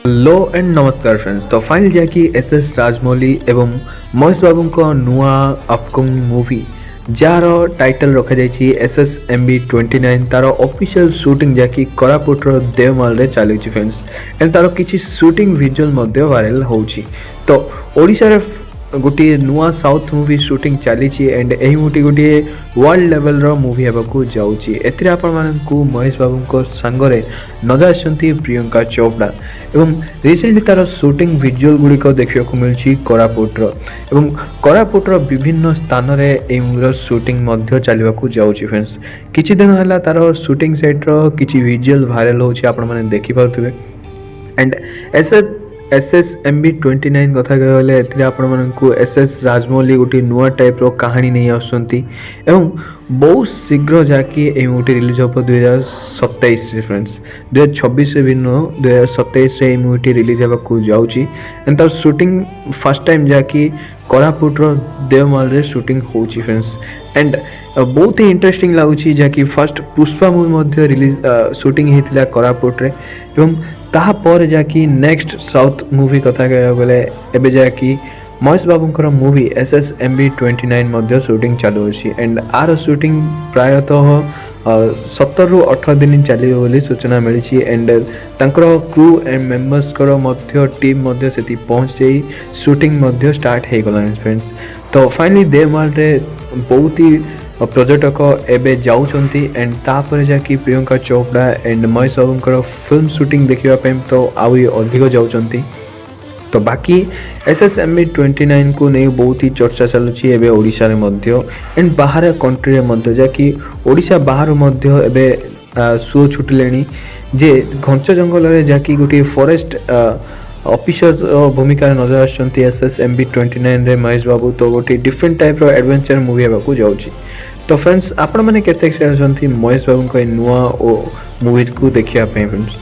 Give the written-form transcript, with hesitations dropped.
Hello and नमस्कार friends. तो final जैकि S Rajamouli एवं महेश बाबू को नुआ अपकमिंग मूवी जार टाइटल रखा जाइए SSMB29 तार ऑफिशियल शूटिंग जैकि कोरापुटर देवमाल चली फ्रेंड्स एंड तार किसी शूटिंग विजुअल वायरल होची। तो ओडिशा रे गोटे नुआ साउथ मूवी शूटिंग चली एंड यही मूवी गोटे वर्ल्ड लेवल रो मूवी होगा जाऊँगी। एथिरे आपण मानकु महेश बाबू सांगरे नजर आछंती प्रियंका चोपड़ा एवं रिसेंटली तार शूटिंग विजुअल गुड़िक देखा मिलूँ कोरापुटर एवं कोरापुटर विभिन्न स्थान रे ए मूवीर शूटिंग चलने जाऊँगी फ्रेंड्स। किछि दिन है तार शूटिंग सेट्र किछि विजुअल वायरल होछि आपण माने देखि पारुथिबे एंड SSMB29 कथा कहले एथिरे आपण मानकु SS राजमौली गोटे नुआ टाइप रो कहानी नहीं आसुंती एवं बहुत शीघ्र जाकि ए मूवी रिलीज हो 2027 रे फ्रेंड्स। 2026 रे भिन्न 2027 रे ए मूवी रिलीज होगा जाउची एंड तार शूटिंग फर्स्ट टाइम जाकि कोरापुटर देवमाल रे शूटिंग होची फ्रेंड्स। एंड बहुत ही इंटरेस्टिंग लगुच जहाँकि first Pushpa movie release shooting होता कोरापुट रे एवं तापर जाकि नेक्स्ट साउथ मूवी कथा कह गले एबे जाकि महेश बाबूंकर मूवी SSMB29 शूटिंग चालू अछि एंड आर शूटिंग प्रायतः 17 ରୁ 18 दिन चलियो बोली सूचना मिली एंड तांकर क्रू एंड मेंबर्स कर टीम से पहुँच जाई शूटिंग स्टार्ट हो गलानी फ्रेंड्स। तो फाइनली देवमाल रे बहुत ही पर्यटक एबे जाउछंती एंड तापर जाकि प्रियंका चोपड़ा एंड महेश बाबूंकर फिल्म शूटिंग देखिबा पय तो आउ अधिक जाउछंती। तो बाकी SSMB29 को नहीं बहुत ही चर्चा चलुची एबे ओडिशा रे मध्य एंड बाहर कंट्री रे मध्य जाकि ओडिशा बाहर मध्य एबे शो छुटलेनी जे घंच जंगल रे जाकि गोटे फॉरेस्ट ऑफिसर भूमिका नजर आछंती SSMB29 रे महेश बाबू। तो गोटे डिफरेंट टाइप रो एडवेंचर मूवी होगा जाउची। तो फ्रेंड्स आपण माने केते एक्साइटेड छंती महेश बाबू को नुआ ओ मूवी को देखिया पे फ्रेंड्स।